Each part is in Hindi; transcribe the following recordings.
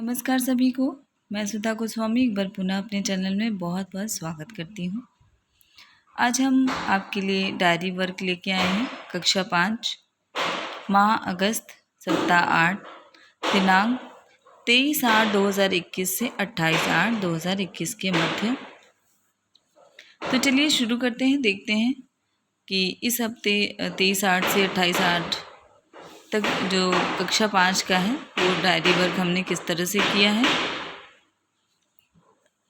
नमस्कार सभी को। मैं सुधा गोस्वामी एक बार पुनः अपने चैनल में बहुत बहुत स्वागत करती हूँ। आज हम आपके लिए डायरी वर्क लेके आए हैं। कक्षा 5, माह अगस्त, सप्ताह 8, दिनांक 23/8/2021 से 28/8/2021 के मध्य। तो चलिए शुरू करते हैं। देखते हैं कि इस हफ्ते 23/8 से 28/8 तक जो कक्षा 5 का है वो डायरी वर्क हमने किस तरह से किया है।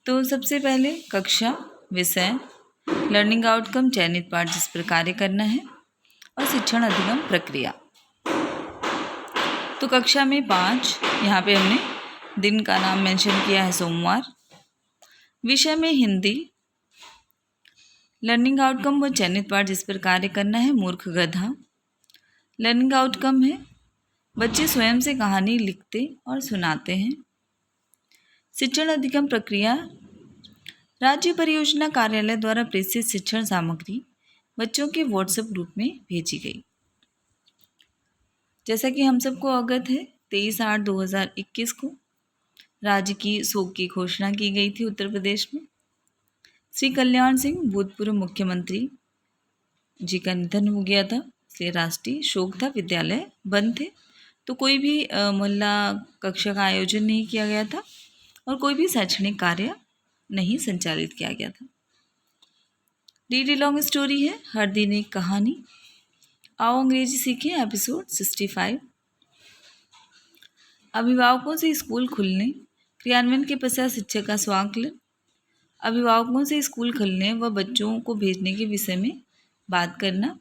तो सबसे पहले कक्षा, विषय, लर्निंग आउटकम, चयनित पाठ जिस पर कार्य करना है और शिक्षण अधिगम प्रक्रिया। तो कक्षा में 5, यहाँ पे हमने दिन का नाम मेंशन किया है सोमवार। विषय में हिंदी, लर्निंग आउटकम व चयनित पाठ जिस पर कार्य करना है मूर्ख गधा। लर्निंग आउटकम है बच्चे स्वयं से कहानी लिखते और सुनाते हैं। शिक्षण अधिगम प्रक्रिया, राज्य परियोजना कार्यालय द्वारा प्रेषित शिक्षण सामग्री बच्चों के व्हाट्सएप ग्रुप में भेजी गई। जैसा कि हम सबको अवगत है, 23/8/2021 को राज्य की शोक की घोषणा की गई थी उत्तर प्रदेश में। श्री कल्याण सिंह भूतपूर्व मुख्यमंत्री जी का निधन हो गया था, इसलिए राष्ट्रीय शोक था। विद्यालय बंद थे, तो कोई भी मोहल्ला कक्षा का आयोजन नहीं किया गया था और कोई भी शैक्षणिक कार्य नहीं संचालित किया गया था। रीड लॉन्ग स्टोरी है, हर दिन एक कहानी। आओ अंग्रेजी सीखें, एपिसोड 65। अभिभावकों से स्कूल खुलने, क्रियान्वयन के पश्चात शिक्षक का स्वाकलन। अभिभावकों से स्कूल खुलने व बच्चों को भेजने के विषय में बात करना।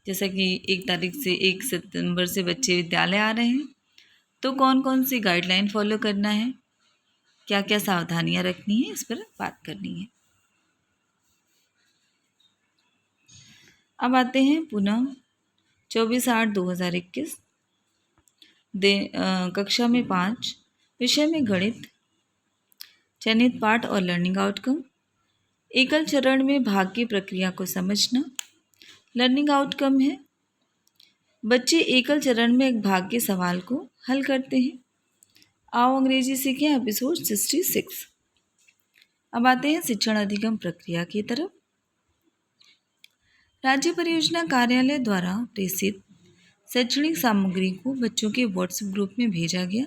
जैसा कि 1 तारीख से 1 सितंबर से बच्चे विद्यालय आ रहे हैं, तो कौन कौन सी गाइडलाइन फॉलो करना है, क्या क्या सावधानियां रखनी है, इस पर बात करनी है। अब आते हैं पुनः 24/8/2021 कक्षा में 5, विषय में गणित, चयनित पाठ और लर्निंग आउटकम। एकल चरण में भाग की प्रक्रिया को समझना। लर्निंग आउटकम है बच्चे एकल चरण में एक भाग के सवाल को हल करते हैं। आओ अंग्रेजी सीखें, एपिसोड 66। अब आते हैं शिक्षण अधिगम प्रक्रिया की तरफ। राज्य परियोजना कार्यालय द्वारा प्रेषित शैक्षणिक सामग्री को बच्चों के व्हाट्सएप ग्रुप में भेजा गया।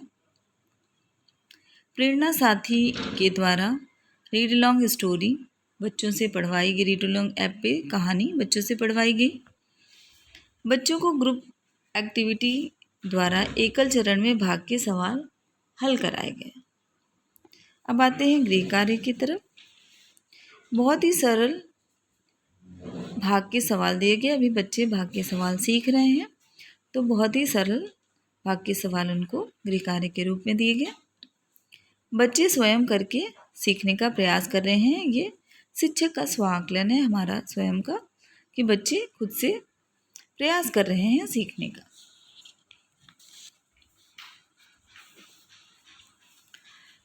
प्रेरणा साथी के द्वारा रीड लॉन्ग स्टोरी बच्चों से पढ़वाई गई। रीड लॉन्ग ऐप पे कहानी बच्चों से पढ़वाई गई। बच्चों को ग्रुप एक्टिविटी द्वारा एकल चरण में भाग के सवाल हल कराए गए। अब आते हैं गृह कार्य की तरफ। बहुत ही सरल भाग के सवाल दिए गए। अभी बच्चे भाग के सवाल सीख रहे हैं, तो बहुत ही सरल भाग के सवाल उनको गृह कार्य के रूप में दिए गए। बच्चे स्वयं करके सीखने का प्रयास कर रहे हैं। ये शिक्षक का स्वाकलन है, हमारा स्वयं का, कि बच्चे खुद से प्रयास कर रहे हैं सीखने का।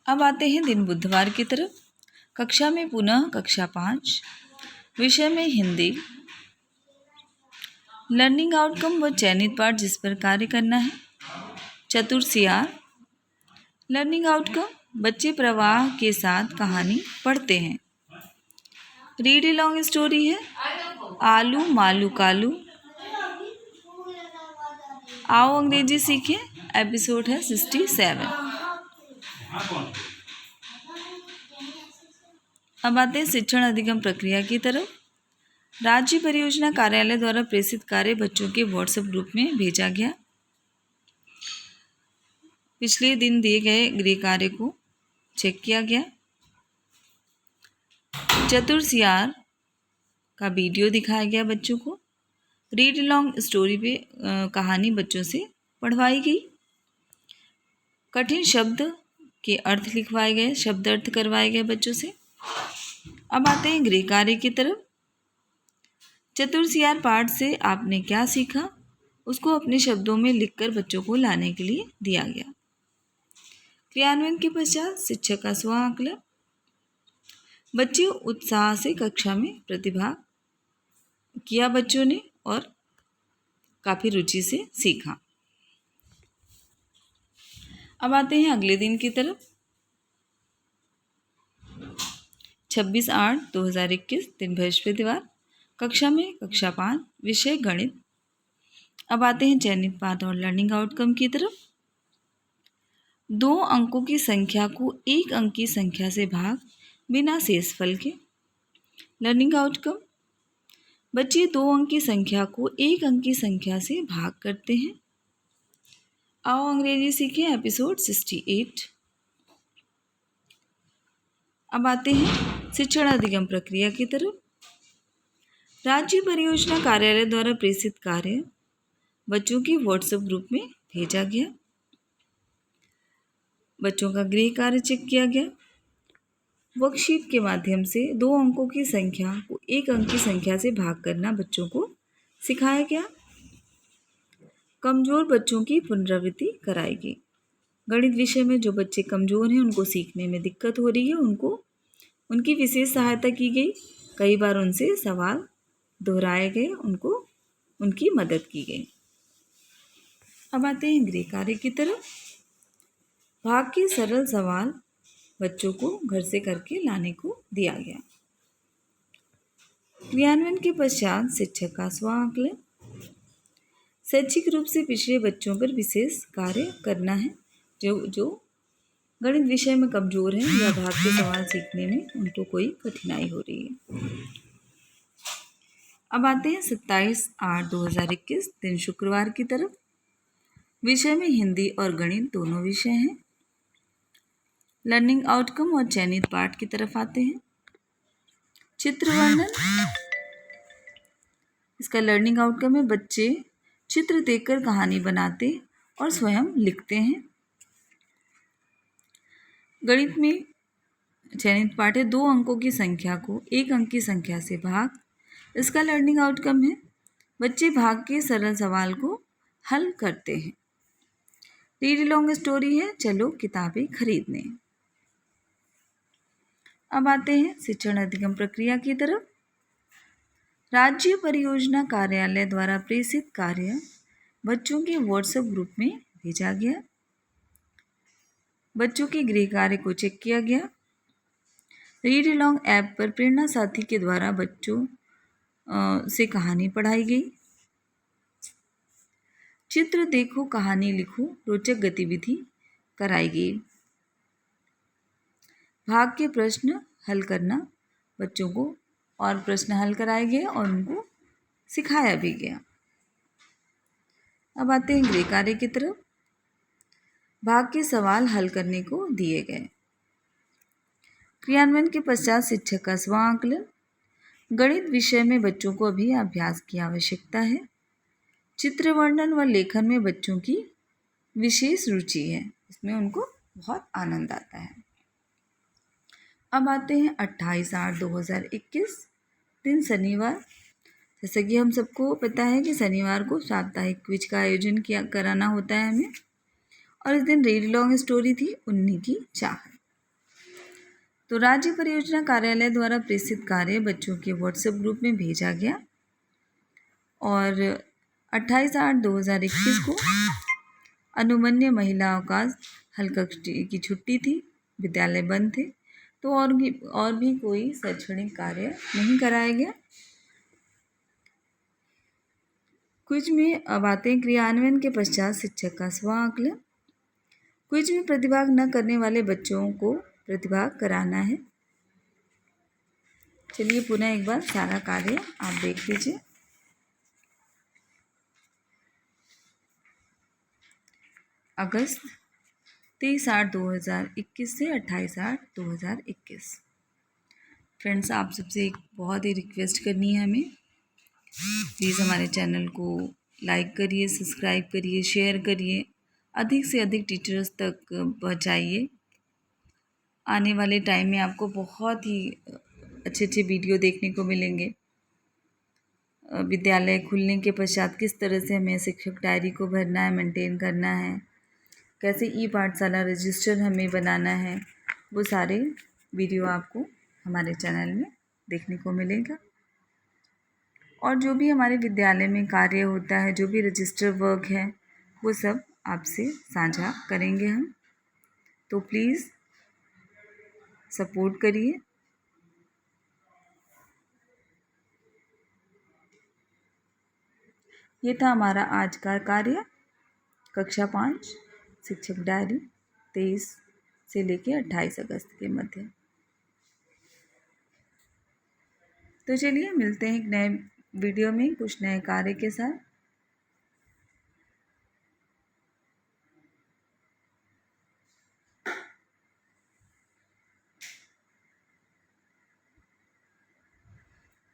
अब आते हैं दिन बुधवार की तरफ। कक्षा में पुनः कक्षा 5, विषय में हिंदी, लर्निंग आउटकम व चयनित पाठ जिस पर कार्य करना है चतुर सियार। लर्निंग आउटकम बच्चे प्रवाह के साथ कहानी पढ़ते हैं। रीड लॉन्ग स्टोरी है आलू मालू कालू। आओ अंग्रेजी सीखें, एपिसोड है 67। अब आते हैं शिक्षण अधिगम प्रक्रिया की तरफ। राज्य परियोजना कार्यालय द्वारा प्रेषित कार्य बच्चों के व्हाट्सएप ग्रुप में भेजा गया। पिछले दिन दिए गए गृह कार्य को चेक किया गया। चतुर सियार का वीडियो दिखाया गया बच्चों को। रीड लॉन्ग स्टोरी पे कहानी बच्चों से पढ़वाई गई। कठिन शब्द के अर्थ लिखवाए गए, शब्द अर्थ करवाए गए बच्चों से। अब आते हैं गृह कार्य की तरफ। चतुर सियार पाठ से आपने क्या सीखा, उसको अपने शब्दों में लिखकर बच्चों को लाने के लिए दिया गया। क्रियान्वयन के पश्चात शिक्षक का स्व आकलन। बच्चे उत्साह से कक्षा में प्रतिभाग किया बच्चों ने और काफ़ी रुचि से सीखा। अब आते हैं अगले दिन की तरफ। 26/8/2021 दिन बृहस्पतिवार। कक्षा में कक्षा 5 विषय गणित। अब आते हैं चयनित पाठ और लर्निंग आउटकम की तरफ। 2 अंकों की संख्या को 1 अंक की संख्या से भाग बिना शेषफल के। लर्निंग आउटकम, बच्चे 2 अंक की संख्या को 1 अंक की संख्या से भाग करते हैं। आओ अंग्रेजी सीखें एपिसोड 68। अब आते हैं शिक्षण अधिगम प्रक्रिया की तरफ। राज्य परियोजना कार्यालय द्वारा प्रेषित कार्य बच्चों के व्हाट्सएप ग्रुप में भेजा गया। बच्चों का गृह कार्य चेक किया गया। वर्कशीट के माध्यम से 2 अंकों की संख्या को 1 अंक की संख्या से भाग करना बच्चों को सिखाया गया। कमजोर बच्चों की पुनरावृत्ति कराई गई। गणित विषय में जो बच्चे कमजोर हैं, उनको सीखने में दिक्कत हो रही है, उनकी विशेष सहायता की गई। कई बार उनसे सवाल दोहराए गए, उनकी मदद की गई। अब आते हैं गृह कार्य की तरफ। भाग के सरल सवाल बच्चों को घर से करके लाने को दिया गया। क्रियान्वयन के पश्चात शिक्षक का स्व आकलन। शैक्षिक रूप से पिछड़े बच्चों पर विशेष कार्य करना है। जो गणित विषय में कमजोर हैं या भाग के सवाल सीखने में उनको कोई कठिनाई हो रही है। अब आते हैं 27/8/2021 दिन शुक्रवार की तरफ। विषय में हिंदी और गणित दोनों विषय हैं। लर्निंग आउटकम और चयनित पाठ की तरफ आते हैं। चित्र वर्णन, इसका लर्निंग आउटकम है बच्चे चित्र देखकर कहानी बनाते और स्वयं लिखते हैं। गणित में चयनित पाठ है 2 अंकों की संख्या को 1 अंक की संख्या से भाग। इसका लर्निंग आउटकम है बच्चे भाग के सरल सवाल को हल करते हैं। रीड लॉन्ग स्टोरी है चलो किताबें खरीदने। अब आते हैं शिक्षण अधिगम प्रक्रिया की तरफ। राज्य परियोजना कार्यालय द्वारा प्रेषित कार्य बच्चों के व्हाट्सएप ग्रुप में भेजा गया। बच्चों के गृह कार्य को चेक किया गया। रीड लॉन्ग ऐप पर प्रेरणा साथी के द्वारा बच्चों से कहानी पढ़ाई गई। चित्र देखो कहानी लिखो रोचक गतिविधि कराई गई। भाग के प्रश्न हल करना बच्चों को और प्रश्न हल कराए गए और उनको सिखाया भी गया। अब आते हैं गृह कार्य की तरफ। भाग के सवाल हल करने को दिए गए। क्रियान्वयन के पश्चात शिक्षक का स्व आकलन। गणित विषय में बच्चों को अभी अभ्यास की आवश्यकता है। चित्र वर्णन व लेखन में बच्चों की विशेष रुचि है, इसमें उनको बहुत आनंद आता है। अब आते हैं 28/8/2021 दिन शनिवार। जैसा कि हम सबको पता है कि शनिवार को साप्ताहिक क्विज का आयोजन कराना होता है हमें, और इस दिन रीड लॉन्ग स्टोरी थी उन्हीं की चाह। तो राज्य परियोजना कार्यालय द्वारा प्रेषित कार्य बच्चों के व्हाट्सएप ग्रुप में भेजा गया और 28/8/2021 को अनुमन्य महिला अवकाश हलकक्ष की छुट्टी थी, विद्यालय बंद थे, तो और भी कोई शैक्षणिक कार्य नहीं कराया गया। क्विज में अब आते हैं क्रियान्वयन के पश्चात शिक्षक का स्व आकलन। क्विज में प्रतिभाग न करने वाले बच्चों को प्रतिभाग कराना है। चलिए पुनः एक बार सारा कार्य आप देख लीजिए। अगस्त 23/8/2021 से 28/8/2021। फ्रेंड्स, आप सबसे एक बहुत ही रिक्वेस्ट करनी है हमें, प्लीज़ हमारे चैनल को लाइक करिए, सब्सक्राइब करिए, शेयर करिए, अधिक से अधिक टीचर्स तक पहुँचाइए। आने वाले टाइम में आपको बहुत ही अच्छे अच्छे वीडियो देखने को मिलेंगे। विद्यालय खुलने के पश्चात किस तरह से हमें शिक्षक डायरी को भरना है, मेंटेन करना है, कैसे ई पाठशाला रजिस्टर हमें बनाना है, वो सारे वीडियो आपको हमारे चैनल में देखने को मिलेगा। और जो भी हमारे विद्यालय में कार्य होता है, जो भी रजिस्टर वर्क है, वो सब आपसे साझा करेंगे हम। तो प्लीज़ सपोर्ट करिए। ये था हमारा आज का कार्य, कक्षा 5 शिक्षक डायरी 23 से लेकर 28 अगस्त के मध्य। तो चलिए मिलते हैं एक नए वीडियो में कुछ नए कार्य के साथ।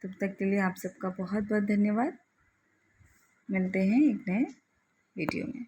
तब तक के लिए आप सबका बहुत बहुत धन्यवाद। मिलते हैं एक नए वीडियो में।